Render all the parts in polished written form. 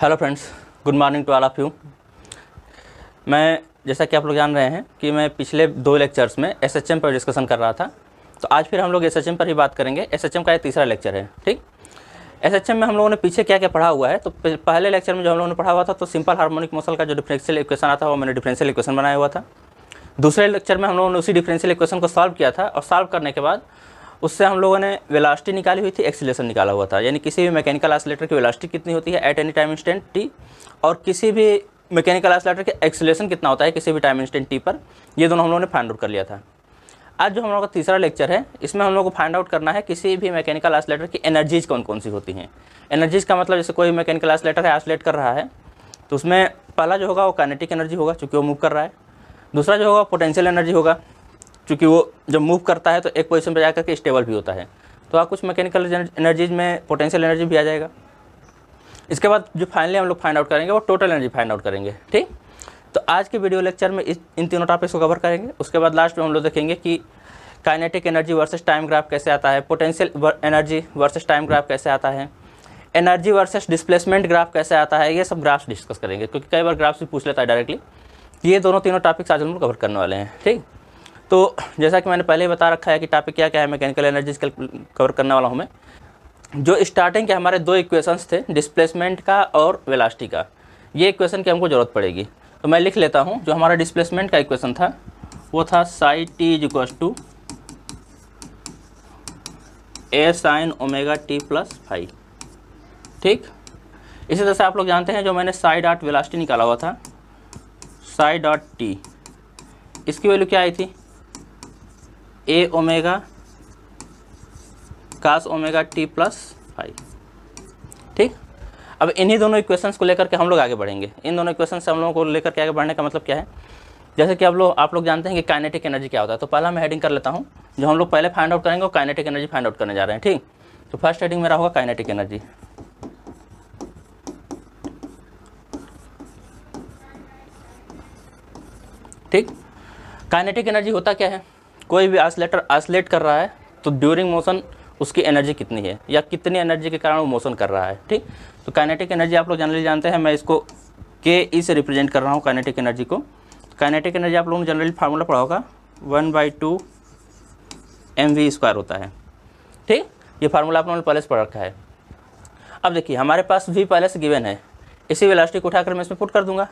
Hello friends, good morning to all of you. मैं जैसा कि आप लोग जान रहे हैं कि मैं पिछले 2 लेक्चर्स में एसएचएम पर डिस्कशन कर रहा था, तो आज फिर हम लोग एसएचएम पर ही बात करेंगे। एसएचएम का ये तीसरा लेक्चर है। ठीक, एसएचएम में हम लोगों ने पीछे क्या क्या पढ़ा हुआ है। तो पहले लेक्चर में जो हम लोगों ने पढ़ा हुआ था, तो सिंपल हार्मोनिक मोशन का जो डिफरेंशियल इक्वेशन आता है वो मैंने डिफरेंशियल इक्वेशन बनाया हुआ था। दूसरे लेक्चर में हम लोगों ने उसी डिफरेंशियल इक्वेशन को सॉल्व किया था, और सॉल्व करने के बाद उससे हम लोगों ने वेलोसिटी निकाली हुई थी, एक्सीलरेशन निकाला हुआ था। यानी किसी भी मैकेनिकल ऑसिलेटर की वेलोसिटी कितनी होती है eight any time instant T, और किसी भी मैकेनिकल ऑसिलेटर के एक्सीलरेशन कितना होता है किसी भी टाइम इंस्टेंट टी पर। ये दोनों हम लोगों ने फाइंड आउट कर लिया था। आज जो हम लोगों का तीसरा लेक्चर है, इसमें हम लोग को फाइंड आउट करना है किसी भी मैकेनिकल ऑसिलेटर की एनर्जीज कौन कौन सी होती हैं। एनर्जीज का मतलब जैसे कोई मैकेनिकल ऑसिलेटर है, ऑसिलेट कर रहा है, तो उसमें पहला जो होगा वो काइनेटिक एनर्जी होगा, चूँकि वो मूव कर रहा है। दूसरा जो होगा पोटेंशियल एनर्जी होगा, क्योंकि वो जब मूव करता है तो एक पोजीशन पर जाकर के स्टेबल भी होता है। तो आप कुछ मैकेनिकल एनर्जीज में पोटेंशियल एनर्जी भी आ जाएगा। इसके बाद जो फाइनली हम लोग फाइंड आउट करेंगे वो टोटल एनर्जी फाइंड आउट करेंगे। ठीक, तो आज के वीडियो लेक्चर में इन तीनों टॉपिक्स को कवर करेंगे। उसके बाद लास्ट में हम लोग देखेंगे कि kinetic energy versus time graph कैसे आता है, potential energy versus time graph कैसे आता है, एनर्जी वर्सेस डिस्प्लेसमेंट ग्राफ कैसे आता है। ये सब ग्राफ्स डिस्कस करेंगे, क्योंकि कई बार ग्राफ्स भी पूछ लेता है डायरेक्टली। ये दोनों तीनों टॉपिक्स आज हम लोग कवर करने वाले हैं। ठीक, तो जैसा कि मैंने पहले ही बता रखा है कि टॉपिक क्या क्या है, मैकेनिकल एनर्जीज कवर करने वाला हूँ मैं। जो स्टार्टिंग के हमारे 2 इक्वेशंस थे, डिस्प्लेसमेंट का और वेलोसिटी का, ये इक्वेशन की हमको ज़रूरत पड़ेगी। तो मैं लिख लेता हूँ। जो हमारा डिस्प्लेसमेंट का इक्वेशन था वो था psi T is equals to A sine omega T plus phi. ठीक, इसी तरह से आप लोग जानते हैं जो मैंने साई डॉट वेलोसिटी निकाला हुआ था, साई डॉट टी, इसकी वैल्यू क्या आई थी, a omega cos omega T plus phi. ठीक, अब इन्हीं दोनों इक्वेशंस को लेकर के हम लोग आगे बढ़ेंगे। इन दोनों इक्वेशन से हम लोगों को लेकर के आगे बढ़ने का मतलब क्या है, जैसे कि आप लोग जानते हैं कि काइनेटिक एनर्जी क्या होता है। तो पहला मैं हेडिंग कर लेता हूँ। जो हम लोग पहले फाइंड आउट करेंगे वो काइनेटिक एनर्जी फाइंड आउट करने जा रहे हैं। ठीक, तो फर्स्ट हेडिंग मेरा होगा काइनेटिक एनर्जी। ठीक, काइनेटिक एनर्जी होता क्या है, कोई भी ऑसिलेटर ऑसिलेट कर रहा है तो ड्यूरिंग मोशन उसकी एनर्जी कितनी है या कितनी एनर्जी के कारण वो मोशन कर रहा है। ठीक, तो काइनेटिक एनर्जी आप लोग जनरली जानते हैं, मैं इसको के ई से रिप्रेजेंट कर रहा हूँ काइनेटिक एनर्जी को। काइनेटिक एनर्जी आप लोगों ने जनरली फार्मूला पढ़ा होगा, 1/2 mv² होता है। ठीक, ये फार्मूला आप लोगों ने पहले से पढ़ रखा है। अब देखिए हमारे पास v पहले से गिवन है, इसी वेलोसिटी को उठाकर मैं इसमें पुट कर दूंगा,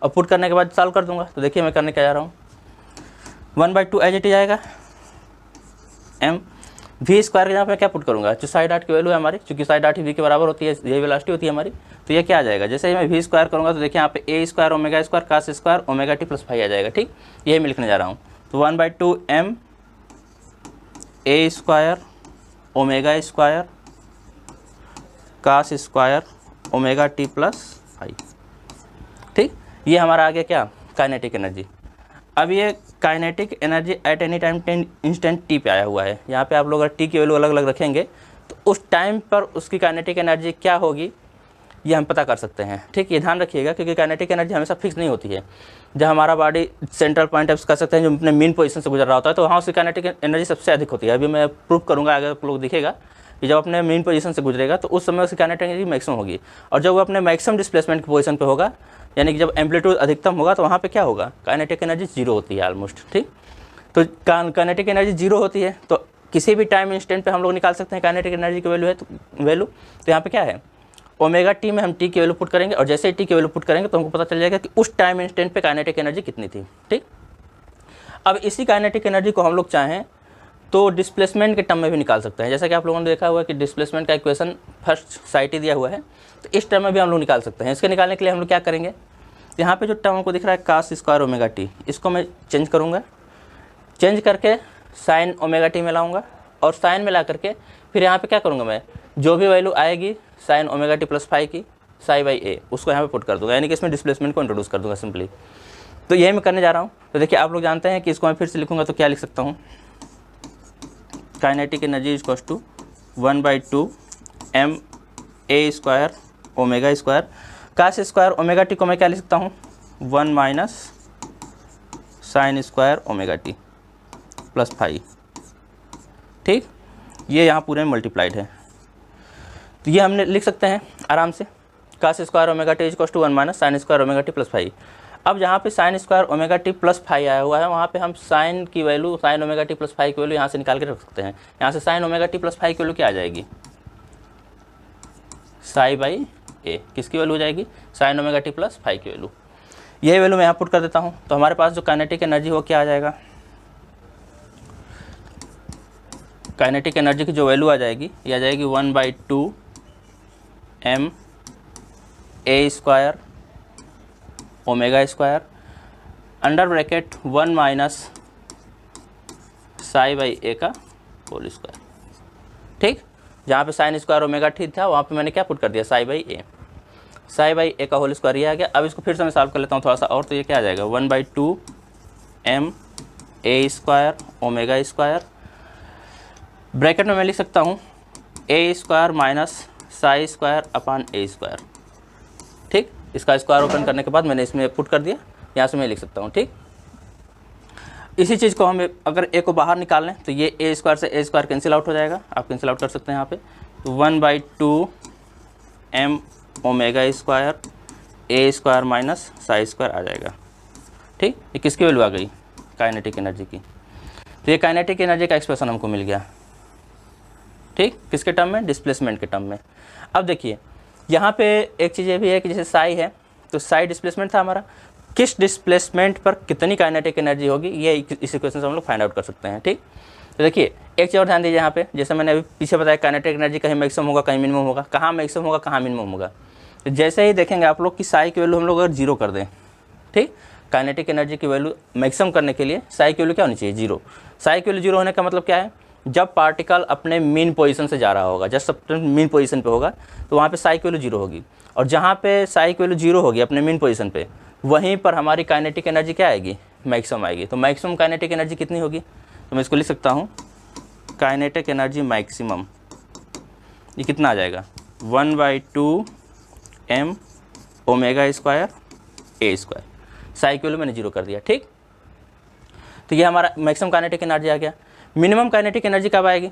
और पुट करने के बाद सॉल्व कर दूंगा। तो देखिए मैं करने क्या जा रहा हूँ, 1/2 एज इट इज आएगा, m v² के यहाँ पे क्या पुट करूँगा, जो साई डॉट की वैल्यू है हमारी, चूँकि साई डॉट ही v के बराबर होती है, यही वेलोसिटी होती है हमारी। तो ये क्या आ जाएगा, जैसे ही मैं v² करूँगा तो देखिए यहाँ पे a² omega square cos square omega T plus phi आ जाएगा। ठीक, यही मैं लिखने जा रहा हूँ। तो 1/2 m a² omega square cos square omega T plus phi. ठीक, ये हमारा आ गया क्या, काइनेटिक एनर्जी। अब ये kinetic energy at any time instant T पे आया हुआ है। यहाँ पे आप लोग अगर टी की वैल्यू अलग अलग रखेंगे तो उस टाइम पर उसकी काइनेटिक एनर्जी क्या होगी ये हम पता कर सकते हैं। ठीक, ये ध्यान रखिएगा, क्योंकि काइनेटिक एनर्जी हमेशा फिक्स नहीं होती है। जब हमारा बॉडी सेंट्रल पॉइंट कर सकते हैं जो अपने मेन पोजीशन से गुजर रहा होता है, तो वहाँ उसकी काइनेटिक एनर्जी सबसे अधिक होती है। अभी मैं प्रूव करूँगा, आगे आप लोग दिखेगा कि जब अपने मेन पोजीशन से गुजरेगा तो उस समय उसकी काइनेटिक एनर्जी मैक्सिमम होगी, और जब वो अपने मैक्सिमम डिस्प्लेसमेंट की पोजीशन पे होगा, यानी कि जब एम्पलीट्यूड अधिकतम होगा, तो वहाँ पे क्या होगा, काइनेटिक एनर्जी 0 होती है ऑलमोस्ट। ठीक, तो काइनेटिक एनर्जी 0 होती है, तो किसी भी टाइम इंस्टेंट पे हम लोग निकाल सकते हैं काइनेटिक एनर्जी की वैल्यू है। तो यहाँ पे क्या है, ओमेगा टी में हम टी की वैल्यू पुट करेंगे, और जैसे ही टी की वैल्यू पुट करेंगे तो हमको पता चल जाएगा कि उस टाइम इंस्टेंट पे काइनेटिक एनर्जी कितनी थी। ठीक, अब इसी काइनेटिक एनर्जी को हम लोग चाहें तो डिस्प्लेसमेंट के टर्म में भी निकाल सकते हैं। जैसा कि आप लोगों ने देखा हुआ है कि डिस्प्लेसमेंट का इक्वेशन फर्स्ट साइट ही दिया हुआ है, तो इस टर्म में भी हम लोग निकाल सकते हैं। इसके निकालने के लिए हम लोग क्या करेंगे, यहाँ पे जो टर्म हमको दिख रहा है कास स्क्वायर ओमेगा टी, इसको मैं चेंज करूँगा, चेंज करके साइन ओमेगा टी में लाऊंगा, और साइन में ला करके फिर यहाँ पे क्या करूँगा, मैं जो भी वैल्यू आएगी sine omega T plus phi की साई बाई ए, उसको यहाँ पे पुट कर दूँगा, यानी कि इसमें डिस्प्लेसमेंट को इंट्रोड्यूस कर दूँगा सिंपली। तो यही मैं करने जा रहा हूँ। तो देखिए आप लोग जानते हैं कि इसको मैं फिर से लिखूँगा तो क्या लिख सकता हूँ, kinetic energy is equals to 1/2 m a² omega square cos square omega T को मैं क्या लिख सकता हूँ, 1 - sine square omega T plus phi. ठीक, ये यहाँ पूरे में मल्टीप्लाइड है, तो ये हमने लिख सकते हैं आराम से। cos square omega t equal to 1 minus sine square omega T plus five. अब जहाँ पे sine square omega T plus five आया हुआ है वहाँ पे हम साइन की value, sine omega T plus five की वैल्यू यहाँ से निकाल के रख सकते हैं। यहाँ से sine omega T plus five की वैल्यू क्या आ जाएगी, साई बाई ए। किसकी वैल्यू हो जाएगी, sign omega T plus five की वैल्यू। यही वैल्यू मैं यहाँ पुट कर देता हूँ। तो हमारे पास जो काइनेटिक एनर्जी वो क्या आ जाएगा, काइनेटिक एनर्जी की जो वैल्यू आ जाएगी ये आ जाएगी 1/2 m a square omega square under bracket 1 minus psi by a का होल स्क्वायर। ठीक, जहाँ पे साइन स्क्वायर ओमेगा ठीक था वहाँ पे मैंने क्या पुट कर दिया, psi by a. Psi by a का होल स्क्वायर ये आ गया। अब इसको फिर से मैं सॉल्व कर लेता हूँ थोड़ा सा और, तो ये क्या आ जाएगा 1/2 m a square omega square, bracket में मैं लिख सकता हूँ a square minus psi square upon a square. ठीक, इसका स्क्वायर ओपन करने के बाद मैंने इसमें पुट कर दिया, यहाँ से मैं लिख सकता हूँ। ठीक, इसी चीज़ को हम अगर ए को बाहर निकाल लें तो ये ए स्क्वायर से ए स्क्वायर कैंसिल आउट हो जाएगा, आप कैंसिल आउट कर सकते हैं यहाँ पे। तो 1/2 m omega square a square minus psi square आ जाएगा। ठीक, ये किसकी वैल्यू आ गई, काइनेटिक एनर्जी की। तो ये काइनेटिक एनर्जी का एक्सप्रेशन हमको मिल गया। ठीक, किसके टर्म में, डिस्प्लेसमेंट के टर्म में। अब देखिए यहाँ पे एक चीज़ ये भी है कि जैसे साई है तो साई डिस्प्लेसमेंट था हमारा, किस डिस्प्लेसमेंट पर कितनी काइनेटिक एनर्जी होगी ये इस इक्वेशन से हम लोग फाइंड आउट कर सकते हैं। ठीक, तो देखिए एक चीज़ और ध्यान दीजिए यहाँ पे, जैसे मैंने अभी पीछे बताया काइनेटिक एनर्जी कहीं मैक्सिमम होगा कहीं मिनिमम होगा, कहाँ मैक्सिमम होगा कहाँ मिनिमम होगा। तो जैसे ही देखेंगे आप लोग कि साई की वैल्यू हम लोग अगर जीरो कर दें, ठीक, काइनेटिक एनर्जी की वैल्यू मैक्सिमम करने के लिए साई की वैल्यू क्या होनी चाहिए, जीरो। साई की वैल्यू जीरो होने का मतलब क्या है, जब पार्टिकल अपने मीन पोजीशन से जा रहा होगा, जब मीन पोजीशन पे होगा तो वहाँ पे साई की वैल्यू जीरो होगी, और जहाँ पे साई की वैल्यू जीरो होगी अपने मीन पोजीशन पे, वहीं पर हमारी काइनेटिक एनर्जी क्या आएगी, मैक्सिमम आएगी। तो मैक्सिमम काइनेटिक एनर्जी कितनी होगी, तो मैं इसको लिख सकता हूँ काइनेटिक एनर्जी मैक्सिमम, ये कितना आ जाएगा 1/2 m omega square a square. Sai की वैल्यू मैंने जीरो कर दिया। ठीक, तो ये हमारा मैक्सिमम काइनेटिक एनर्जी आ गया। मिनिमम काइनेटिक एनर्जी कब आएगी,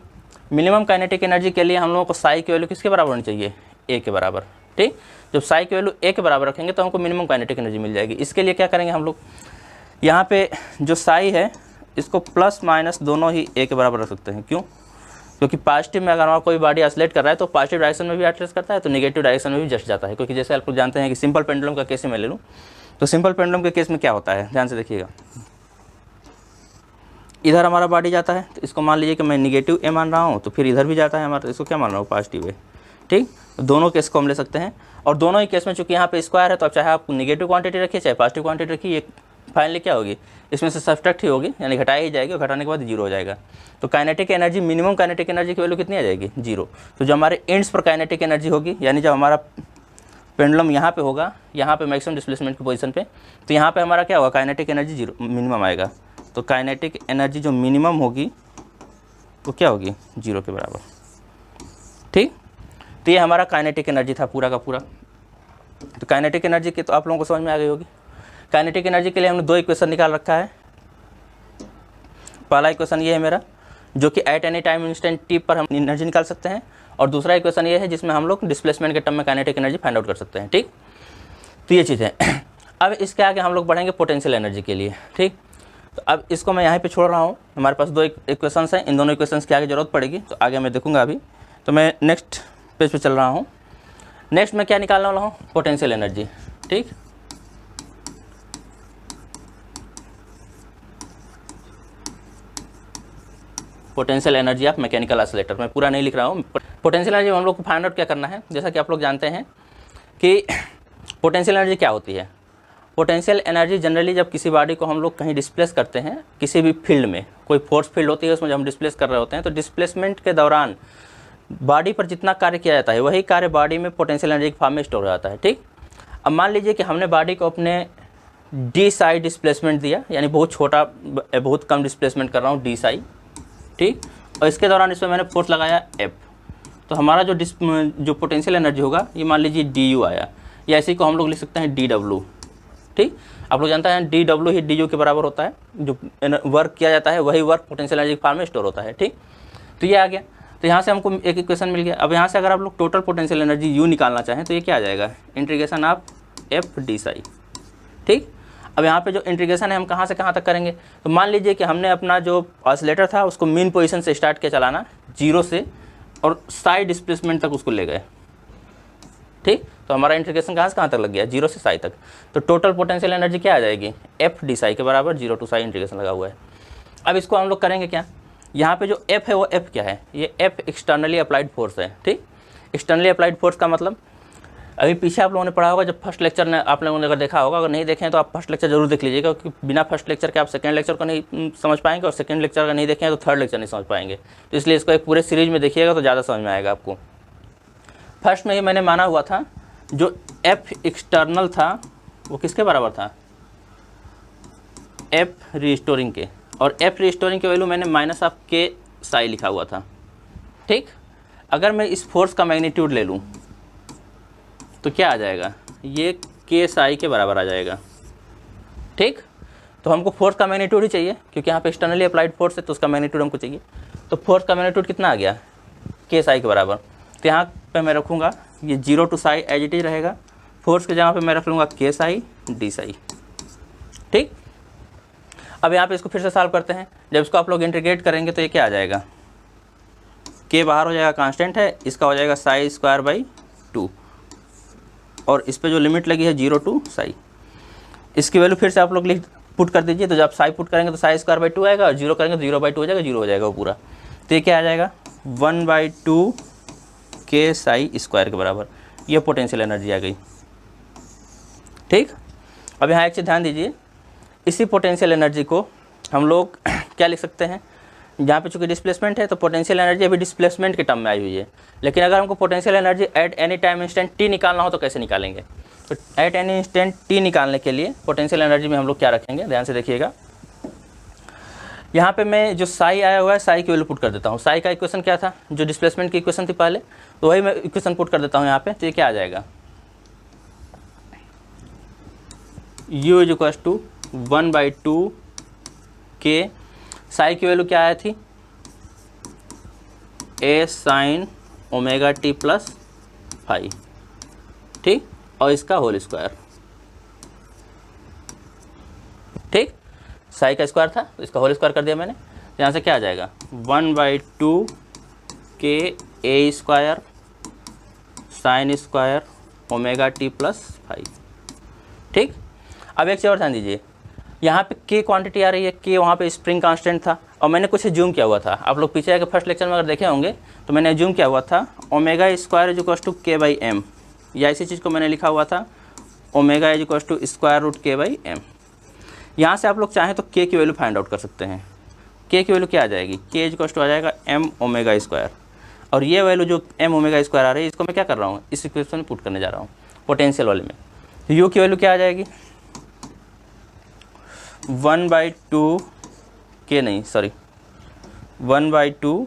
मिनिमम काइनेटिक एनर्जी के लिए हम लोगों को साई की वैल्यू किसके बराबर होनी चाहिए, ए के बराबर। ठीक, जब साई की वैल्यू ए के बराबर रखेंगे तो हमको मिनिमम काइनेटिक एनर्जी मिल जाएगी। इसके लिए क्या करेंगे हम लोग, यहाँ पे जो साई है इसको प्लस माइनस दोनों ही ए के बराबर रख सकते हैं। क्यों, क्योंकि पॉजिटिव में अगर हमारा कोई बॉडी ऑसिलेट कर रहा है तो पॉजिटिव डायरेक्शन में भी ऑसिलेट करता है, तो नेगेटिव डायरेक्शन में भी जस्ट जाता है। क्योंकि जैसे आप लोग जानते हैं कि सिंपल पेंडुलम का केस मैं ले लूँ तो सिंपल पेंडुलम के केस में क्या होता है, ध्यान से देखिएगा, इधर हमारा बॉडी जाता है तो इसको मान लीजिए कि मैं निगेटिव ए मान रहा हूँ, तो फिर इधर भी जाता है हमारा, तो इसको क्या मान रहा हूँ, पॉजिटिव ए। ठीक, दोनों केस को हम ले सकते हैं, और दोनों ही केस में चूंकि यहाँ पे स्क्वायर है तो अब चाहे आप नेगेटिव क्वांटिटी रखिए चाहे पॉजिटिव क्वांटिटी रखिए, ये फाइनली क्या होगी, इसमें से सब्ट्रैक्ट ही होगी, यानी घटाई ही जाएगी, और घटाने के बाद जीरो हो जाएगा। तो kinetic energy, minimum kinetic energy की वैल्यू कितनी आ जाएगी, जीरो। तो जो हमारे एंड्स पर काइनेटिक एनर्जी होगी, यानी जब हमारा पेंडुलम यहाँ पे होगा, यहाँ पे मैक्सिमम डिस्प्लेसमेंट की पोजीशन पे, तो यहाँ पे हमारा क्या होगा, काइनेटिक एनर्जी जीरो मिनिमम आएगा। तो काइनेटिक एनर्जी जो मिनिमम होगी वो क्या होगी, जीरो के बराबर। ठीक, तो ये हमारा काइनेटिक एनर्जी था पूरा का पूरा। तो काइनेटिक एनर्जी की तो आप लोगों को समझ में आ गई होगी। काइनेटिक एनर्जी के लिए हमने दो इक्वेशन निकाल रखा है। पहला इक्वेशन ये है मेरा, जो कि eight any time instant T पर हम एनर्जी निकाल सकते हैं, और दूसरा इक्वेशन ये है जिसमें हम लोग डिस्प्लेसमेंट के टर्म में काइनेटिक एनर्जी फाइंड आउट कर सकते हैं। ठीक, तो ये चीज़ है। अब इसके आगे हम लोग बढ़ेंगे पोटेंशियल एनर्जी के लिए। ठीक, तो अब इसको मैं यहाँ पे छोड़ रहा हूँ, हमारे पास दो इक्वेशंस हैं, इन दोनों इक्वेशंस की आगे जरूरत पड़ेगी तो आगे मैं देखूँगा। अभी तो मैं नेक्स्ट पेज पे चल रहा हूँ। नेक्स्ट मैं क्या निकालने वाला हूँ, पोटेंशियल एनर्जी। ठीक, potential energy of mechanical oscillator, मैं पूरा नहीं लिख रहा हूँ। पोटेंशियल एनर्जी हम लोग को फाइंड आउट क्या करना है, जैसा कि आप लोग जानते हैं कि पोटेंशियल एनर्जी क्या होती है। पोटेंशियल एनर्जी जनरली जब किसी बॉडी को हम लोग कहीं डिस्प्लेस करते हैं, किसी भी फील्ड में, कोई फोर्स फील्ड होती है उसमें जब हम डिस्प्लेस कर रहे होते हैं, तो डिस्प्लेसमेंट के दौरान बॉडी पर जितना कार्य किया जाता है वही कार्य बॉडी में पोटेंशियल एनर्जी के फॉर्म में स्टोर हो जाता है। ठीक, अब मान लीजिए कि हमने बॉडी को अपने डी साई डिस्प्लेसमेंट दिया, यानी बहुत छोटा, बहुत कम डिस्प्लेसमेंट कर रहा हूँ डी साई। ठीक, और इसके दौरान इसमें मैंने फोर्स लगाया एफ, तो हमारा जो पोटेंशियल एनर्जी होगा ये मान लीजिए डी यू आया, या इसी को हम लोग लिख सकते हैं डी डब्ल्यू। ठीक, आप लोग जानते हैं D W he D you के बराबर होता है, जो वर्क किया जाता है वही वर्क पोटेंशियल एनर्जी के फॉर्म में स्टोर होता है। ठीक, तो ये आ गया। तो यहाँ से हमको एक इक्वेशन मिल गया। अब यहाँ से अगर आप लोग टोटल पोटेंशियल एनर्जी यू निकालना चाहें तो ये क्या आ जाएगा, integration of F D Sai. ठीक, अब यहाँ पे जो इंटीग्रेशन है हम कहाँ से कहाँ तक करेंगे, तो मान लीजिए कि हमने अपना जो ऑसिलेटर था उसको मीन पोजीशन से स्टार्ट किया चलाना 0 से और साई डिस्प्लेसमेंट तक उसको ले गए। ठीक, तो हमारा इंटीग्रेशन कहाँ से कहाँ तक लग गया, 0 से साई तक। तो टोटल पोटेंशियल एनर्जी क्या आ जाएगी, एफ डी साई के बराबर 0 टू साई इंटीग्रेशन लगा हुआ है। अब इसको हम लोग करेंगे क्या, यहाँ पे जो एफ है वो एफ क्या है, ये एफ एक्सटर्नली अप्लाइड फोर्स है। ठीक, एक्सटर्नली अप्लाइड फोर्स का मतलब अभी पीछे आप लोगों ने पढ़ा होगा, जब फर्स्ट लेक्चर ने आप लोगों ने अगर देखा होगा, अगर नहीं देखें तो आप फर्स्ट लेक्चर जरूर देख लीजिएगा, क्योंकि बिना फर्स्ट लेक्चर के आप सेकंड लेक्चर को नहीं समझ पाएंगे, और सेकंड लेक्चर अगर नहीं देखें तो थर्ड लेक्चर नहीं समझ पाएंगे। तो इसलिए इसको एक पूरे सीरीज में देखिएगा तो ज़्यादा समझ में आएगा आपको। फर्स्ट में ही मैंने माना हुआ था जो एफ एक्सटर्नल था वो किसके बराबर था, एफ रीस्टोरिंग के, और एफ रीस्टोरिंग की वैल्यू मैंने माइनस ऑफ के साई लिखा हुआ था। ठीक, अगर मैं इस फोर्स का मैग्नीट्यूड ले लूँ तो क्या आ जाएगा, ये के साई के बराबर आ जाएगा। ठीक, तो हमको फोर्स का मैग्नीट्यूड ही चाहिए, क्योंकि यहाँ पे एक्सटर्नली अप्लाइड फोर्स है तो उसका मैग्नीट्यूड हमको चाहिए। तो फोर्स का मैग्नीट्यूड कितना आ गया, के साई के बराबर। तो यहाँ पे मैं रखूँगा ये 0 to psi as it is रहेगा, फोर्स के जगह पे मैं रख लूँगा के साई डी साई। ठीक, अब यहाँ पे इसको फिर से सॉल्व करते हैं। जब इसको आप लोग इंटीग्रेट करेंगे तो ये क्या आ जाएगा, के बाहर हो जाएगा, कांस्टेंट है, इसका हो जाएगा साई स्क्वायर बाई 2, और इस पे जो लिमिट लगी है 0 टू साई, इसकी वैल्यू फिर से आप लोग पुट कर दीजिए। तो जब साई पुट करेंगे तो साई स्क्वायर बाई 2 आएगा, और 0 करेंगे तो 0/2 हो जाएगा, 0 हो जाएगा वो पूरा। तो ये क्या आ जाएगा, 1/2 के साई स्क्वायर के बराबर। ये पोटेंशियल एनर्जी आ गई। ठीक, अब यहाँ एक चीज़ ध्यान दीजिए, इसी पोटेंशियल एनर्जी को हम लोग क्या लिख सकते हैं, जहाँ पे चूँकि डिस्प्लेसमेंट है तो पोटेंशियल एनर्जी अभी डिस्प्लेसमेंट के टर्म में आई हुई है। लेकिन अगर हमको potential energy at any time instant T निकालना हो तो कैसे निकालेंगे, तो एट एनी इंस्टेंट टी निकालने के लिए पोटेंशियल एनर्जी में हम लोग क्या रखेंगे, ध्यान से देखिएगा। यहाँ पे मैं जो साई आया हुआ है साई की वैल्यू पुट कर देता हूँ। साई का इक्वेशन क्या था, जो डिस्प्लेसमेंट की इक्वेशन थी पहले, तो वही मैं इक्वेशन पुट कर देता हूँ यहाँ पे। तो ये क्या आ जाएगा, u इज इक्वल टू 1/2 के, साई की वैल्यू क्या आया थी, a sine omega T plus phi. ठीक, और इसका होल स्क्वायर। ठीक, साई का स्क्वायर था तो इसका होल स्क्वायर कर दिया मैंने। यहाँ से क्या आ जाएगा, 1/2 के a square sine square omega T plus phi. ठीक, अब एक चीज़ और ध्यान दीजिए, यहाँ पे के क्वांटिटी आ रही है, के वहाँ पे स्प्रिंग कांस्टेंट था, और मैंने कुछ जूम किया हुआ था। आप लोग पीछे आके फर्स्ट लेक्चर में अगर देखे होंगे तो मैंने जूम किया हुआ था omega square is equal to k by m, या इसी चीज़ को मैंने लिखा हुआ था omega is equal to square root k by m. यहाँ से आप लोग चाहें तो के की वैल्यू फाइंड आउट कर सकते हैं। के की वैल्यू क्या आ जाएगी, के इज इक्वल टू आ जाएगा एम ओमेगा स्क्वायर, और ये वैल्यू जो एम ओमेगा स्क्वायर आ रही है इसको मैं क्या कर रहा हूँ, इस इक्वेशन में पुट करने जा रहा हूँ पोटेंशियल वाले में। तो यू की वैल्यू क्या आ जाएगी, 1/2 के नहीं sorry 1/2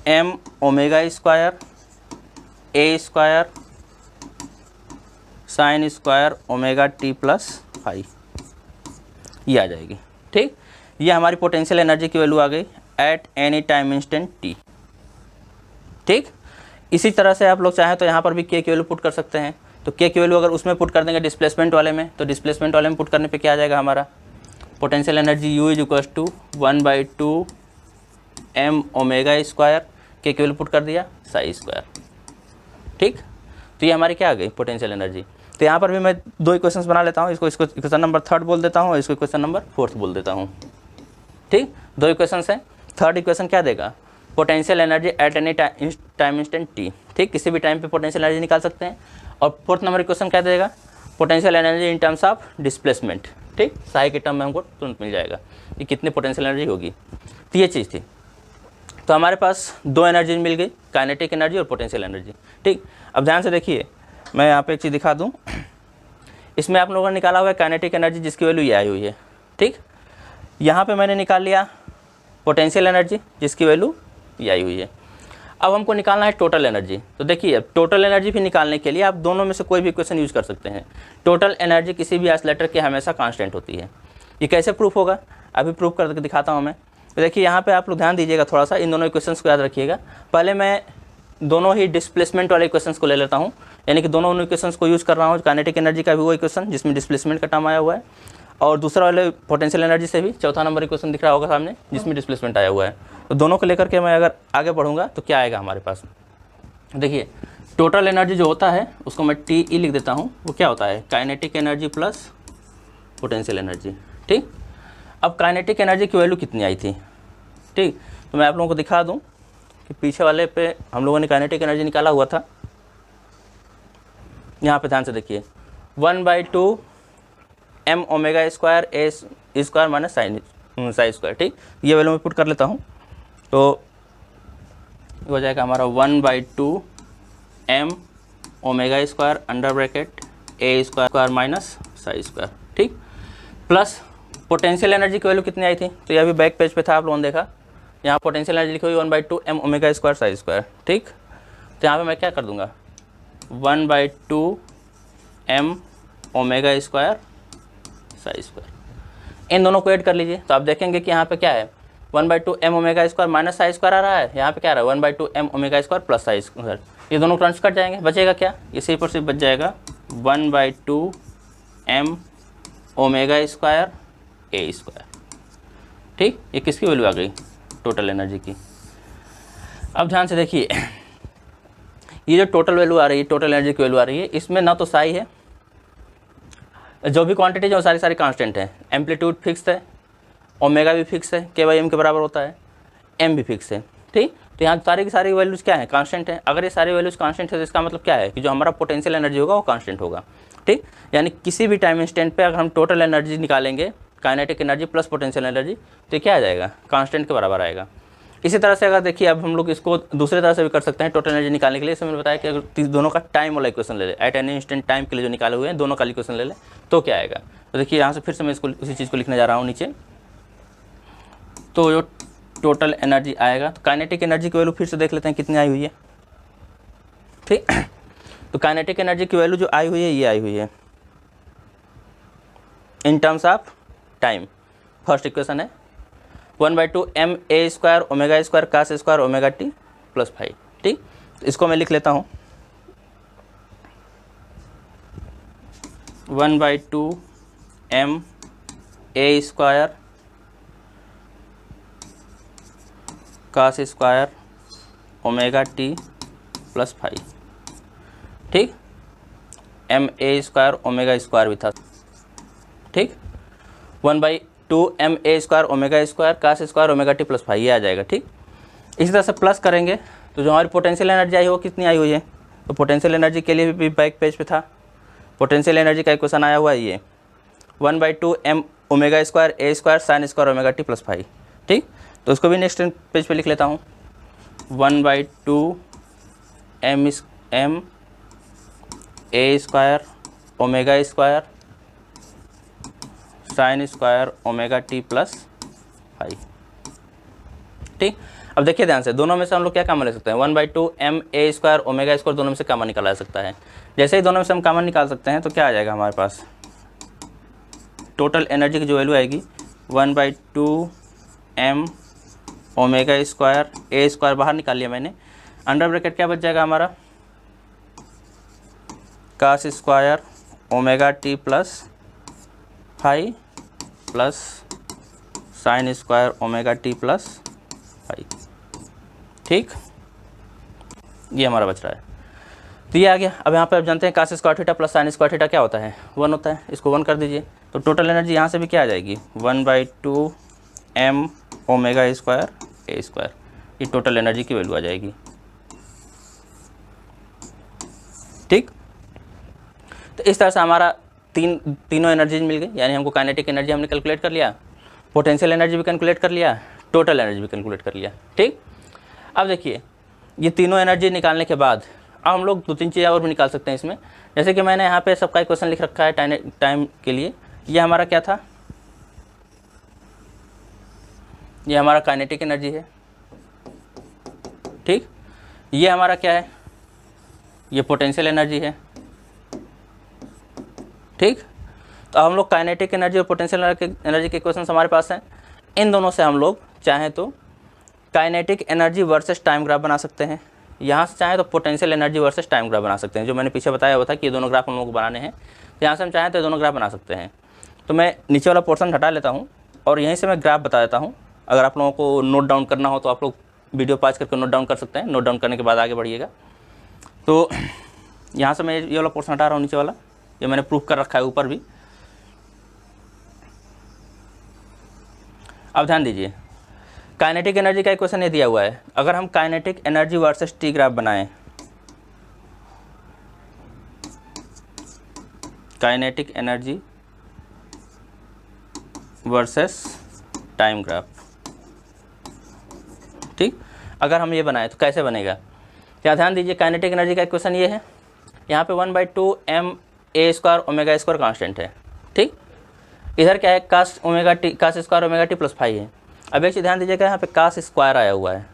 m omega square a square sine square omega T plus phi, ये आ जाएगी। ठीक, ये हमारी पोटेंशियल एनर्जी की वैल्यू आ गई at any time instant t. ठीक, इसी तरह से आप लोग चाहें तो यहाँ पर भी के की वैल्यू पुट कर सकते हैं। तो के की वैल्यू अगर उसमें पुट कर देंगे डिस्प्लेसमेंट वाले में, तो डिस्प्लेसमेंट वाले में पुट करने पे क्या आ जाएगा हमारा, potential energy u is equal to 1/2 m omega square, k की वैल्यू पुट कर दिया साई स्क्वायर। ठीक, तो ये हमारी क्या आ गई पोटेंशियल एनर्जी। तो यहाँ पर भी मैं दो इक्वेशंस बना लेता हूँ, इसको इक्वेशन नंबर 3 बोल देता हूँ और इसको इक्वेशन नंबर 4 बोल देता हूँ। ठीक, दो इक्वेशंस हैं। थर्ड इक्वेशन क्या देगा, potential energy at any time instant t. ठीक, किसी भी टाइम पे पोटेंशियल एनर्जी निकाल सकते हैं। और फोर्थ नंबर इक्वेशन क्या देगा, potential energy in terms of displacement. ठीक, साई के टर्म में हमको तुरंत मिल जाएगा कि कितनी पोटेंशियल एनर्जी होगी। तो ये चीज़ थी। तो हमारे पास दो एनर्जी मिल गई, काइनेटिक एनर्जी और पोटेंशियल एनर्जी। ठीक, अब ध्यान से देखिए, मैं यहाँ पे एक चीज़ दिखा दूँ। इसमें आप लोगों ने निकाला हुआ है काइनेटिक एनर्जी जिसकी वैल्यू ये आई हुई है। ठीक, यहाँ पे मैंने निकाल लिया पोटेंशियल एनर्जी जिसकी वैल्यू ये आई हुई है। अब हमको निकालना है टोटल एनर्जी। तो देखिए, अब टोटल एनर्जी भी निकालने के लिए आप दोनों में से कोई भी इक्वेशन यूज़ कर सकते हैं। टोटल एनर्जी किसी भी ऑसिलेटर की हमेशा कांस्टेंट होती है। ये कैसे प्रूफ होगा, अभी प्रूफ करके दिखाता हूँ मैं। तो देखिए यहाँ पे आप लोग ध्यान दीजिएगा थोड़ा सा, इन दोनों इक्वेशंस को याद रखिएगा। पहले मैं दोनों ही डिस्प्लेसमेंट वाले इक्वेशंस को ले लेता हूँ, यानी कि दोनों इक्वेशंस को यूज़ कर रहा हूँ। काइनेटिक एनर्जी का भी वो इक्वेशन जिसमें डिस्प्लेसमेंट का टर्म आया हुआ है, और दूसरा वाले पोटेंशियल एनर्जी से भी चौथा नंबर इक्वेशन दिख रहा होगा सामने जिसमें डिस्प्लेसमेंट आया हुआ है। तो दोनों को लेकर के मैं अगर आगे बढ़ूँगा तो क्या आएगा हमारे पास, देखिए टोटल एनर्जी जो होता है उसको मैं TE लिख देता हूँ। वो क्या होता है, kinetic energy plus potential energy. ठीक, अब काइनेटिक एनर्जी की वैल्यू कितनी आई थी, ठीक, तो मैं आप लोगों को दिखा दूं कि पीछे वाले पे हम लोगों ने काइनेटिक एनर्जी निकाला हुआ था। यहाँ पे ध्यान से देखिए, 1/2 m omega square a square minus sine square. ठीक, ये वैल्यू मैं पुट कर लेता हूँ, तो हो जाएगा हमारा 1/2 m omega square under bracket a square minus sine square. ठीक, प्लस पोटेंशियल एनर्जी की वैल्यू कितनी आई थी, तो यह भी बैक पेज पे था, आप लोगों ने देखा। यहाँ पोटेंशियल एनर्जी लिखी हुई 1/2 m omega square sine square. ठीक, तो यहाँ पे मैं क्या कर दूंगा, 1/2 m omega square sine square. इन दोनों को ऐड कर लीजिए तो आप देखेंगे कि यहाँ पे क्या है, 1/2 m omega square minus sine square आ रहा है, यहाँ पे क्या आ रहा है 1/2 m omega square plus sine square. ये दोनों टर्म्स कट जाएंगे, बचेगा क्या, ये सिर्फ और सिर्फ बच जाएगा 1/2 m omega square a square. ठीक, ये किसकी वैल्यू आ गई, टोटल एनर्जी की। अब ध्यान से देखिए, ये जो टोटल वैल्यू आ रही है, टोटल एनर्जी की वैल्यू आ रही है, इसमें ना तो साई है, जो भी क्वांटिटी जो सारी कांस्टेंट है, एम्पलीट्यूड फिक्स है, ओमेगा भी फिक्स है, k/m के बराबर होता है, m भी फिक्स है। ठीक, तो यहाँ सारी की सारी वैल्यूज क्या है, कांस्टेंट है। अगर ये सारी वैल्यूज कांस्टेंट है तो इसका मतलब क्या है कि जो हमारा पोटेंशियल एनर्जी होगा वो कांस्टेंट होगा। ठीक, यानी किसी भी टाइम इंस्टेंट पे अगर हम टोटल एनर्जी निकालेंगे, kinetic energy plus potential energy, तो क्या आ जाएगा, कांस्टेंट के बराबर आएगा। इसी तरह से अगर देखिए, अब हम लोग इसको दूसरे तरह से भी कर सकते हैं टोटल एनर्जी निकालने के लिए। इसमें मैंने बताया कि अगर दोनों का टाइम वाला इक्वेशन ले ले, एट एनी इंस्टेंट टाइम के लिए जो निकाले हुए हैं दोनों का इक्वेशन ले ले, तो क्या आएगा। तो देखिए यहाँ से फिर से मैं इसको उसी चीज़ को लिखने जा रहा हूँ नीचे। तो जो टोटल एनर्जी आएगा, तो काइनेटिक एनर्जी की वैल्यू फिर से देख लेते हैं कितनी आई हुई है। ठीक, तो काइनेटिक एनर्जी की वैल्यू जो आई हुई है, ये आई हुई है in terms of time. First equation है 1/2 m a square omega square cos square omega t plus 5। ठीक, तो इसको मैं लिख लेता हूँ 1/2 m a square cos square omega t plus 5। ठीक, m a square omega square भी था। ठीक, 1/2 m a square omega square cos square omega t plus 5 ये आ जाएगा। ठीक, इसी तरह से प्लस करेंगे तो जो हमारी पोटेंशियल एनर्जी आई हो कितनी आई हुई है, तो पोटेंशियल एनर्जी के लिए भी बैक पेज पे था, पोटेंशियल एनर्जी का इक्वेशन आया हुआ है ये 1/2 m omega square a square sine square omega t plus 5। ठीक, तो उसको भी नेक्स्ट पेज पे लिख लेता हूँ 1/2 m a square omega square sine square omega t plus 5। ठीक, अब देखिए ध्यान से, दोनों में से हम लोग क्या कॉमन ले सकते हैं, 1/2 m a square omega square दोनों में से कॉमन निकाला जा सकता है। जैसे ही दोनों में से हम कॉमन निकाल सकते हैं तो क्या आ जाएगा हमारे पास, टोटल एनर्जी की जो वैल्यू आएगी 1/2 m omega square a square बाहर निकाल लिया मैंने, अंडर ब्रैकेट क्या बच जाएगा हमारा, cos square omega t plus 5 plus sine square omega t plus 5। ठीक, ये हमारा बच रहा है, तो ये आ गया। अब यहाँ पे आप जानते हैं cos square theta plus sine square theta क्या होता है, 1 होता है, इसको 1 कर दीजिए। तो टोटल एनर्जी यहाँ से भी क्या आ जाएगी, 1/2 m omega square a square, ये टोटल एनर्जी की वैल्यू आ जाएगी। ठीक, तो इस तरह से हमारा तीनों एनर्जीज मिल गई, यानी हमको काइनेटिक एनर्जी हमने कैलकुलेट कर लिया, पोटेंशियल एनर्जी भी कैलकुलेट कर लिया, टोटल एनर्जी भी कैलकुलेट कर लिया। ठीक, अब देखिए ये तीनों एनर्जी निकालने के बाद अब हम लोग 2-3 चीज़ें और भी निकाल सकते हैं इसमें। जैसे कि मैंने यहाँ पे सबका इक्वेशन लिख रखा है टाइम के लिए, ये हमारा क्या था, ये हमारा काइनेटिक एनर्जी है। ठीक, ये हमारा क्या है, ये पोटेंशियल एनर्जी है। ठीक, तो अब हम लोग काइनेटिक एनर्जी और पोटेंशियल एनर्जी के इक्वेशंस हमारे पास हैं, इन दोनों से हम लोग चाहें तो kinetic energy versus time graph बना सकते हैं, यहाँ से चाहें तो potential energy versus time graph बना सकते हैं। जो मैंने पीछे बताया हुआ था कि ये दोनों ग्राफ हम लोगों को बनाने हैं, तो यहाँ से हम चाहें तो ये दोनों ग्राफ बना सकते हैं। तो मैं नीचे वाला पोर्शन हटा लेता हूँ और यहीं से मैं ग्राफ बता देता हूँ। अगर आप लोगों को नोट डाउन करना हो तो आप लोग वीडियो पॉज करके नोट डाउन कर सकते हैं, नोट डाउन करने के बाद आगे बढ़िएगा। तो यहाँ से मैं ये वाला पोर्शन हटा रहा हूँ, नीचे वाला, ये मैंने प्रूफ कर रखा है ऊपर भी। अब ध्यान दीजिए, काइनेटिक एनर्जी का इक्वेशन ये दिया हुआ है। अगर हम kinetic energy versus t graph बनाएं, kinetic energy versus time graph, ठीक, अगर हम ये बनाएं तो कैसे बनेगा? क्या ध्यान दीजिए, काइनेटिक एनर्जी का इक्वेशन ये है, यहाँ पे 1/2 ma² ओमेगा स्क्वायर कांस्टेंट है, ठीक। इधर क्या है, cos square omega T plus phi है। अब एक चीज़ ध्यान दीजिएगा, यहाँ पे कास स्क्वायर आया हुआ है।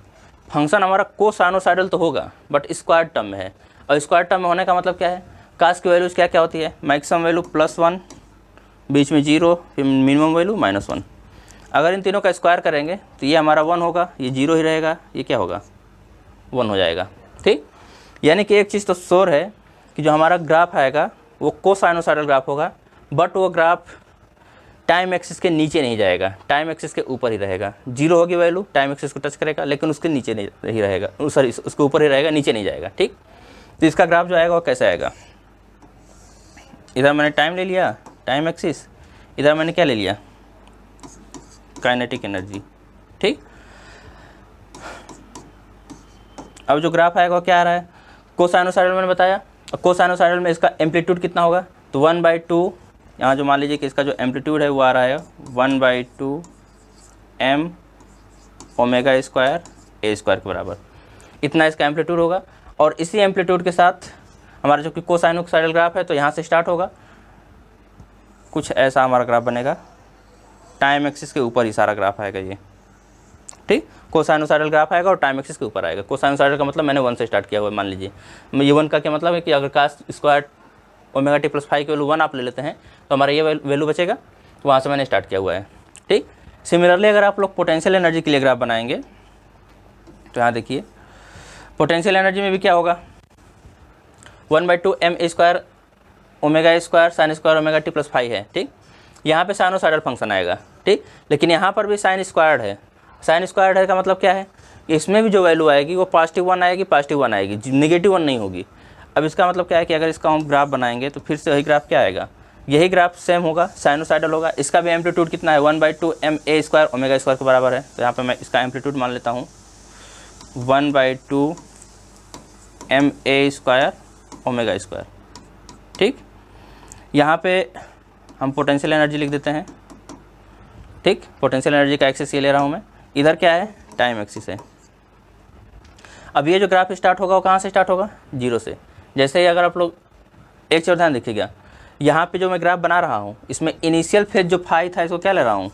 फंक्शन हमारा कोसाइनोसाइडल तो होगा बट स्क्वायर टर्म में है, और स्क्वायर टर्म में होने का मतलब क्या है, कास की वैल्यूज क्या क्या होती है, मैक्सिमम वैल्यू +1, बीच में 0, फिर मिनिमम वैल्यू -1। अगर इन तीनों का स्क्वायर करेंगे तो ये हमारा 1 होगा, ये 0 ही रहेगा, ये क्या होगा, 1 हो जाएगा, ठीक। यानी कि एक चीज़ तो श्योर है कि जो हमारा ग्राफ आएगा वो कोसाइनोसाइडल ग्राफ होगा, बट वो ग्राफ टाइम एक्सिस के नीचे नहीं जाएगा, टाइम एक्सिस के ऊपर ही रहेगा। 0 होगी वैल्यू, टाइम एक्सिस को टच करेगा लेकिन उसके नीचे नहीं रहेगा, सॉरी उसके ऊपर ही रहेगा, नीचे नहीं जाएगा, ठीक। तो इसका ग्राफ जो आएगा वो कैसे आएगा, इधर मैंने टाइम ले लिया, टाइम एक्सिस, इधर मैंने क्या ले लिया, काइनेटिक एनर्जी, ठीक। अब जो ग्राफ आएगा वो क्या आ रहा है, कोसाइनोसाइडल मैंने बताया, और कोसाइनोसाइडल में इसका एम्पलीट्यूड कितना होगा, तो 1/2, यहाँ जो मान लीजिए कि इसका जो एम्पलीट्यूड है वो आ रहा है 1/2 m omega square a square के बराबर, इतना इसका एम्पलीट्यूड होगा। और इसी एम्पलीट्यूड के साथ हमारा जो कि कोसाइनोसाइडल ग्राफ है, तो यहाँ से स्टार्ट होगा, कुछ ऐसा हमारा ग्राफ बनेगा, टाइम एक्सिस के ऊपर ही सारा ग्राफ आएगा ये, ठीक। कोसाइनोसाइडल ग्राफ आएगा और टाइम एक्सिस के ऊपर आएगा। कोसाइनोसाइडल का मतलब मैंने 1 से स्टार्ट किया हुआ है, मान लीजिए। ये 1 का क्या मतलब है कि अगर cos square omega T plus phi की वैल्यू 1 आप ले लेते हैं तो हमारा ये वैल्यू बचेगा, तो वहाँ से मैंने स्टार्ट किया हुआ है, ठीक। सिमिलरली अगर आप लोग पोटेंशियल एनर्जी के लिए ग्राफ बनाएंगे तो यहाँ देखिए, पोटेंशियल एनर्जी में भी क्या होगा, 1/2 ma² omega square sine square omega T plus phi है, ठीक। यहाँ पे साइनोसाइडल फंक्शन आएगा, ठीक, लेकिन यहाँ पर भी साइन स्क्वायर्ड है। साइन स्क्वायर्ड है का मतलब क्या है, इसमें भी जो वैल्यू आएगी वो +1 आएगी, +1 आएगी, -1 नहीं होगी। अब इसका मतलब क्या है कि अगर इसका हम ग्राफ बनाएंगे तो फिर से वही ग्राफ क्या आएगा, यही ग्राफ सेम होगा, साइनोसाइडल होगा। इसका भी एम्पलीट्यूड कितना है, 1/2 ma² ओमेगा स्क्वायर के बराबर है। तो यहाँ पे मैं इसका एम्पलीट्यूड मान लेता हूँ 1/2 ma² ओमेगा स्क्वायर, ठीक। यहाँ पे हम पोटेंशियल एनर्जी लिख देते हैं, ठीक। पोटेंशियल एनर्जी का एक्सिस ये ले रहा हूँ मैं, इधर क्या है, टाइम एक्सिस है। अब ये जो ग्राफ स्टार्ट होगा वो कहाँ से स्टार्ट होगा, 0 से। जैसे ही अगर आप लोग एक चीज़ ध्यान देखिएगा, यहाँ पे जो मैं ग्राफ बना रहा हूँ इसमें इनिशियल फेज जो फाई था इसको क्या ले रहा हूँ,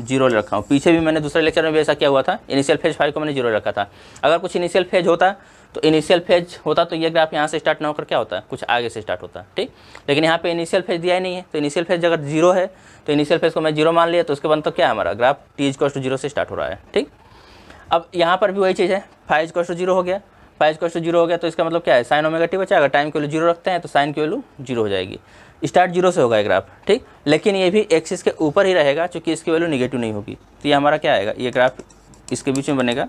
0 ले रखा हूँ। पीछे भी मैंने दूसरे लेक्चर में भी ऐसा किया हुआ था, इनिशियल फेज फाई को मैंने 0 रखा था। अगर कुछ इनिशियल फेज होता तो ये ग्राफ यहाँ से स्टार्ट ना होकर क्या होता है, कुछ आगे से स्टार्ट होता है, ठीक। लेकिन यहाँ पे इनिशियल फेज दिया ही नहीं है, तो इनिशियल फेज अगर 0 है तो इनिशियल फेज को मैं 0 मान लिया, तो उसके बाद तो क्या है, हमारा ग्राफ t=0 से स्टार्ट हो रहा है, ठीक। अब यहाँ पर भी वही चीज़ है, φ=0 हो गया, φ=0 हो गया, तो इसका मतलब क्या है, साइन ओमेगा टी बचा। अगर टाइम की वैल्यू 0 रखते हैं तो साइन की वैल्यू 0 हो जाएगी। स्टार्ट 0 से होगा ये ग्राफ, ठीक। लेकिन ये भी एक्सिस के ऊपर ही रहेगा क्योंकि इसकी वैल्यू नेगेटिव नहीं होगी। तो ये हमारा क्या आएगा, ये ग्राफ इसके बीच में बनेगा,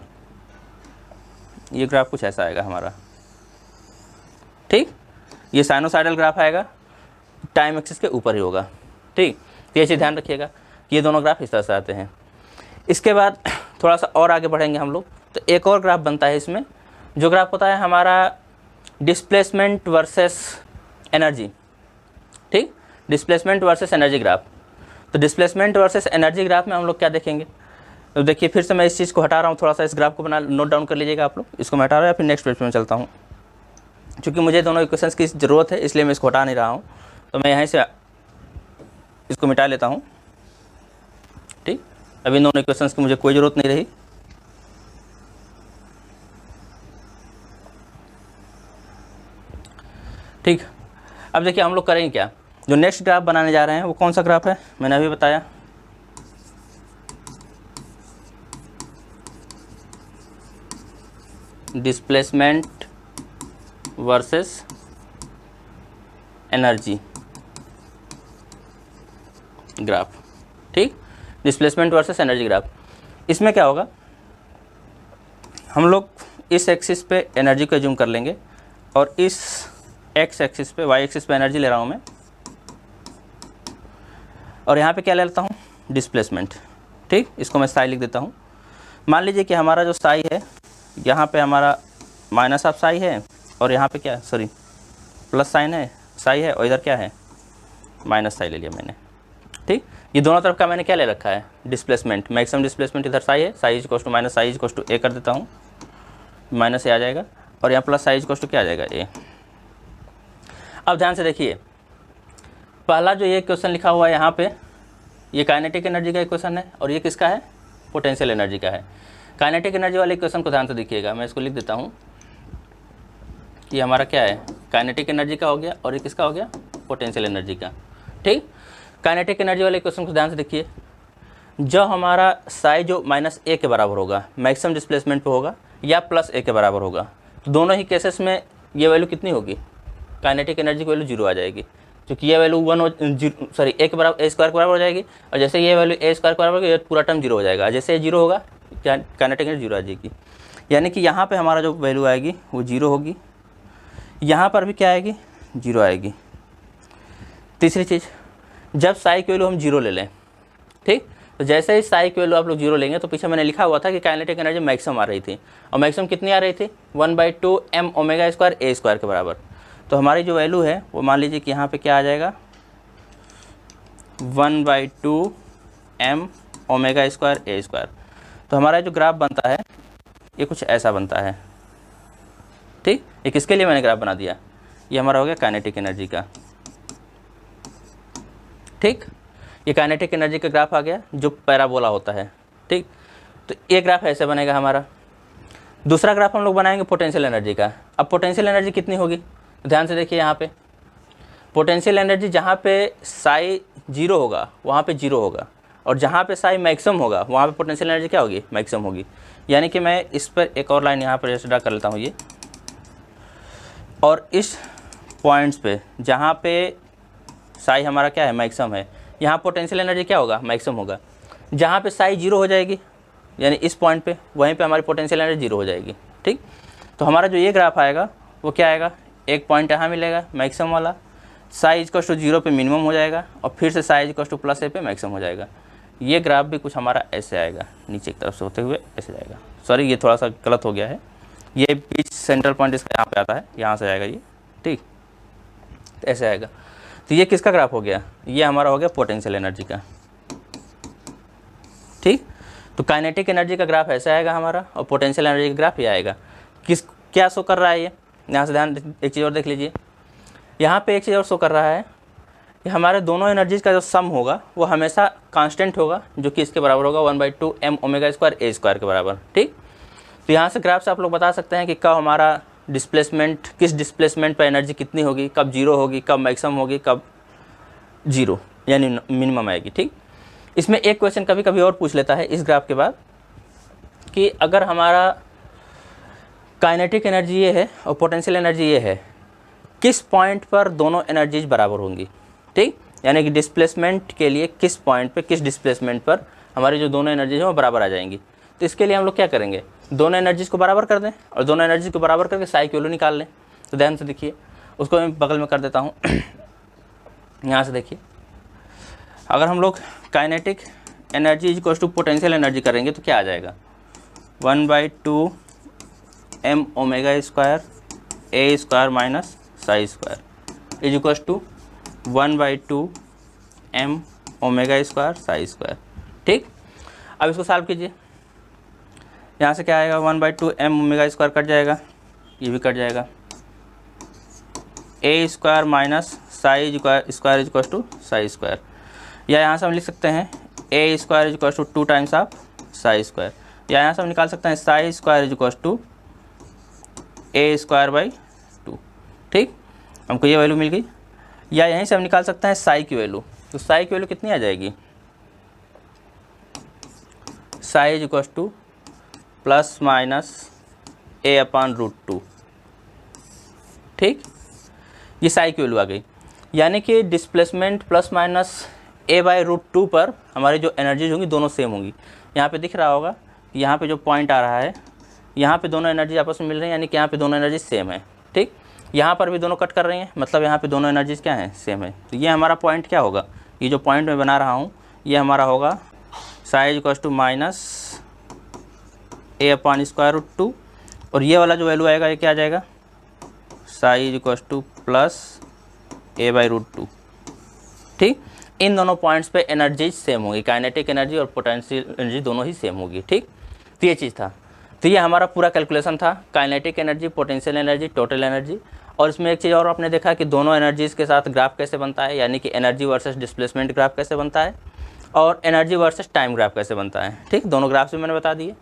ये ग्राफ कुछ ऐसा आएगा हमारा, ठीक। ये साइनोसाइडल ग्राफ आएगा, टाइम एक्सिस के ऊपर ही होगा, ठीक। तो ये चीज़ ध्यान रखिएगा कि ये दोनों ग्राफ इस तरह से आते हैं। इसके बाद थोड़ा सा और आगे बढ़ेंगे हम लोग, तो एक और ग्राफ बनता है इसमें, जो ग्राफ होता है हमारा डिस्प्लेसमेंट वर्सेस एनर्जी, ठीक। Displacement versus energy graph. तो डिस्प्लेसमेंट वर्सेस एनर्जी ग्राफ में हम लोग क्या देखेंगे, तो देखिए फिर से मैं इस चीज़ को हटा रहा हूँ, थोड़ा सा इस ग्राफ को बना नोट डाउन कर लीजिएगा आप लोग। इसको मैं हटा रहा हूँ या फिर नेक्स्ट पेज में चलता हूँ, क्योंकि मुझे दोनों इक्वेशंस की ज़रूरत है इसलिए मैं इसको हटा नहीं रहा हूँ। तो मैं यहाँ से इसको मिटा लेता हूँ, ठीक। अभी इन दोनों इक्वेशंस की मुझे कोई ज़रूरत नहीं रही। ठीक, अब देखिए हम लोग करेंगे क्या, जो नेक्स्ट ग्राफ बनाने जा रहे हैं वो कौन सा ग्राफ है, मैंने अभी बताया, डिस्प्लेसमेंट वर्सेस एनर्जी ग्राफ। ठीक, डिस्प्लेसमेंट वर्सेस एनर्जी ग्राफ। इसमें क्या होगा, हम लोग इस एक्सिस पे एनर्जी को एज्यूम कर लेंगे और इस एक्स एक्सिस पे, वाई एक्सिस पे एनर्जी ले रहा हूँ मैं, और यहाँ पे क्या ले लेता हूँ, डिस्प्लेसमेंट। ठीक, इसको मैं साई लिख देता हूँ। मान लीजिए कि हमारा जो साई है, यहाँ पे हमारा माइनस ऑफ साई है और यहाँ पे क्या, सॉरी प्लस साइन है, साई है, और इधर क्या है, माइनस साई ले लिया मैंने। ठीक, ये दोनों तरफ का मैंने क्या ले रखा है, डिस्प्लेसमेंट। मैक्सिमम डिस्प्लेसमेंट इधर साई है, psi is equal to minus psi is equal to a कर देता हूँ, माइनस ए आ जाएगा, और यहाँ plus psi is equal to क्या आ जाएगा, ए। अब ध्यान से देखिए, पहला जो ये क्वेश्चन लिखा हुआ है यहाँ पे, ये काइनेटिक एनर्जी का क्वेश्चन है, और ये किसका है, पोटेंशियल एनर्जी का है। काइनेटिक एनर्जी वाले क्वेश्चन को ध्यान से देखिएगा, मैं इसको लिख देता हूँ कि हमारा क्या है, काइनेटिक एनर्जी का हो गया, और ये किसका हो गया, पोटेंशियल एनर्जी का। ठीक, काइनेटिक एनर्जी वाले क्वेश्चन को ध्यान से देखिए, जब हमारा साई जो माइनस ए के बराबर होगा, मैक्सिमम डिस्प्लेसमेंट पे होगा, या प्लस ए के बराबर होगा, तो दोनों ही केसेस में ये वैल्यू कितनी होगी, काइनेटिक एनर्जी की वैल्यू 0 आ जाएगी, क्योंकि ये वैल्यू ए के बराबर, ए स्क्वायर के बराबर हो जाएगी, और जैसे ये वैल्यू ए स्क्वायर के बराबर होगी, पूरा टर्म 0 हो जाएगा। जैसे ये 0 होगा, काइनेटिक एनर्जी 0 आ जाएगी, यानी कि यहाँ पे हमारा जो वैल्यू आएगी वो 0 होगी, यहाँ पर भी क्या आएगी, 0 आएगी। तीसरी चीज़, जब साई की वैल्यू हम 0 ले लें, ठीक, तो जैसे ही साई की वैल्यू आप लोग 0 लेंगे, तो पीछे मैंने लिखा हुआ था कि काइनेटिक एनर्जी मैक्सिमम आ रही थी, और मैक्सिमम कितनी आ रही थी, 1/2 m omega square a square के बराबर। तो हमारी जो वैल्यू है वो मान लीजिए कि यहाँ पे क्या आ जाएगा, 1/2 m omega square a square. तो हमारा जो ग्राफ बनता है ये कुछ ऐसा बनता है। ठीक, ये किसके लिए मैंने ग्राफ बना दिया, ये हमारा हो गया काइनेटिक एनर्जी का। ठीक, ये काइनेटिक एनर्जी का ग्राफ आ गया जो पैराबोला होता है। ठीक, तो ये ग्राफ ऐसे बनेगा हमारा। दूसरा ग्राफ हम लोग बनाएंगे पोटेंशियल एनर्जी का। अब पोटेंशियल एनर्जी कितनी होगी, ध्यान से देखिए, यहाँ पे पोटेंशियल एनर्जी जहाँ पे साई 0 होगा वहाँ पे 0 होगा, और जहाँ पे साई मैक्सिमम होगा वहाँ पे पोटेंशियल एनर्जी क्या होगी, मैक्सिमम होगी। यानी कि मैं इस पर एक और लाइन यहाँ पर जैसे ड्रा कर लेता हूँ ये, और इस पॉइंट्स पे जहाँ पे साई हमारा क्या है, मैक्सिमम है, यहाँ पोटेंशियल एनर्जी क्या होगा, मैक्सिमम होगा। जहाँ पे साई 0 हो जाएगी, यानी इस पॉइंट पे, वहीं पे हमारी पोटेंशियल एनर्जी 0 हो जाएगी। ठीक, तो हमारा जो ये ग्राफ आएगा वो क्या आएगा, एक पॉइंट यहाँ मिलेगा मैक्सिमम वाला, साई इज इक्वल टू 0 पे मिनिमम हो जाएगा, और फिर से psi is equal to plus a पे मैक्सिमम हो जाएगा। ये ग्राफ भी कुछ हमारा ऐसे आएगा, नीचे की तरफ से होते हुए ऐसे जाएगा। सॉरी, ये थोड़ा सा गलत हो गया है, ये बीच सेंट्रल पॉइंट इसका यहाँ पे आता है, यहाँ से आएगा ये। ठीक, तो ऐसे आएगा। तो ये किसका ग्राफ हो गया, ये हमारा हो गया पोटेंशियल एनर्जी का। ठीक, तो काइनेटिक एनर्जी का ग्राफ ऐसा आएगा हमारा, और पोटेंशियल एनर्जी का ग्राफ ये आएगा। क्या शो कर रहा है ये, यहाँ से ध्यान, एक चीज़ और देख लीजिए, यहाँ पे एक चीज़ और शो कर रहा है कि हमारे दोनों एनर्जीज का जो सम होगा वो हमेशा कांस्टेंट होगा, जो कि इसके बराबर होगा 1/2 m omega square a square के बराबर। ठीक, तो यहाँ से ग्राफ से आप लोग बता सकते हैं कि कब हमारा डिस्प्लेसमेंट, किस डिस्प्लेसमेंट पर एनर्जी कितनी होगी, कब 0 होगी, कब मैक्सिमम होगी, कब 0 यानी मिनिमम आएगी। ठीक, इसमें एक क्वेश्चन कभी कभी और पूछ लेता है इस ग्राफ के बाद, कि अगर हमारा काइनेटिक एनर्जी ये है और पोटेंशियल एनर्जी ये है, किस पॉइंट पर दोनों एनर्जीज बराबर होंगी। ठीक, यानी कि डिस्प्लेसमेंट के लिए किस पॉइंट पे, किस डिस्प्लेसमेंट पर हमारी जो दोनों एनर्जीज हैं वो बराबर आ जाएंगी। तो इसके लिए हम लोग क्या करेंगे, दोनों एनर्जीज को बराबर कर दें, और दोनों एनर्जीज को बराबर करके साई की वैल्यू निकाल लें। तो ध्यान से देखिए, उसको मैं बगल में कर देता हूँ। यहाँ से देखिए, अगर हम लोग kinetic energy is equal to potential energy करेंगे तो क्या आ जाएगा, 1/2 m omega square a square minus psi square is equal to 1/2 m omega square psi square. ठीक, अब इसको सॉल्व कीजिए, यहाँ से क्या आएगा, 1/2 m ओमेगा स्क्वायर कट जाएगा, ये भी कट जाएगा, a square minus psi square is equal to psi square, या यहाँ से हम लिख सकते हैं a square is equal to 2 times of psi square, या यहाँ से हम निकाल सकते हैं psi square is equal to a square by 2। ठीक, हमको ये वैल्यू मिल गई। या यहीं से हम निकाल सकते हैं साई की वैल्यू, तो साई की वैल्यू कितनी आ जाएगी, Sai is equal to plus minus a/√2। ठीक, ये साई की वैल्यू आ गई, यानी कि डिस्प्लेसमेंट प्लस माइनस a/√2 पर हमारी जो एनर्जीज होंगी दोनों सेम होंगी। यहाँ पे दिख रहा होगा कि यहाँ पे जो पॉइंट आ रहा है, यहाँ पे दोनों एनर्जी आपस में मिल रही हैं, यानी कि यहाँ पे दोनों एनर्जी सेम है। ठीक, यहाँ पर भी दोनों कट कर रही हैं, मतलब यहाँ पे दोनों एनर्जीज क्या हैं, सेम है। तो ये हमारा पॉइंट क्या होगा, ये जो पॉइंट मैं बना रहा हूँ ये हमारा होगा psi equal to minus a/√2, और ये वाला जो वैल्यू आएगा ये क्या आ जाएगा, psi equal to plus a/√2। ठीक, इन दोनों पॉइंट्स पे एनर्जी सेम होगी, काइनेटिक एनर्जी और पोटेंशियल एनर्जी दोनों ही सेम होगी। ठीक, तो ये चीज़ था। तो ये हमारा पूरा कैलकुलेशन था, kinetic energy, potential energy, total energy. और इसमें एक चीज़ और आपने देखा कि दोनों एनर्जीज़ के साथ ग्राफ कैसे बनता है, यानी कि एनर्जी वर्सेस डिस्प्लेसमेंट ग्राफ कैसे बनता है और एनर्जी वर्सेस टाइम ग्राफ कैसे बनता है। ठीक, दोनों ग्राफ्स भी मैंने बता दिए।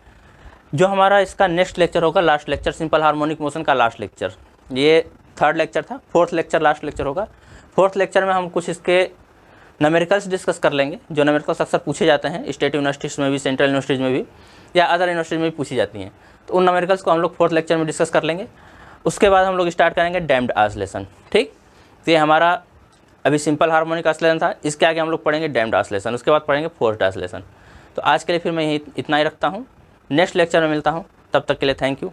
जो हमारा इसका नेक्स्ट लेक्चर होगा, last lecture, simple harmonic motion का लास्ट लेक्चर, ये थर्ड लेक्चर था, फोर्थ लेक्चर लास्ट लेक्चर होगा। फोर्थ लेक्चर में हम कुछ इसके न्यूमेरिकल्स डिस्कस कर लेंगे, जो न्यूमेरिकल्स अक्सर पूछे जाते हैं स्टेट यूनिवर्सिटीज़ में भी, सेंट्रल यूनिवर्सिटीज़ में भी, या अदर यूनिवर्सिटीज़ में भी पूछी जाती हैं। तो उन न्यूमेरिकल्स को हम लोग फोर्थ लेक्चर में डिस्कस कर लेंगे। उसके बाद हम लोग स्टार्ट करेंगे डैम्प्ड ऑसिलेशन। ठीक, तो ये हमारा अभी सिंपल हार्मोनिक ऑसिलेशन था, इसके आगे हम लोग पढ़ेंगे डैम्प्ड ऑसिलेशन, उसके बाद पढ़ेंगे फोर्स्ड ऑसिलेशन। तो आज के लिए फिर मैं इतना ही रखता हूँ, नेक्स्ट लेक्चर में मिलता हूँ, तब तक के लिए थैंक यू।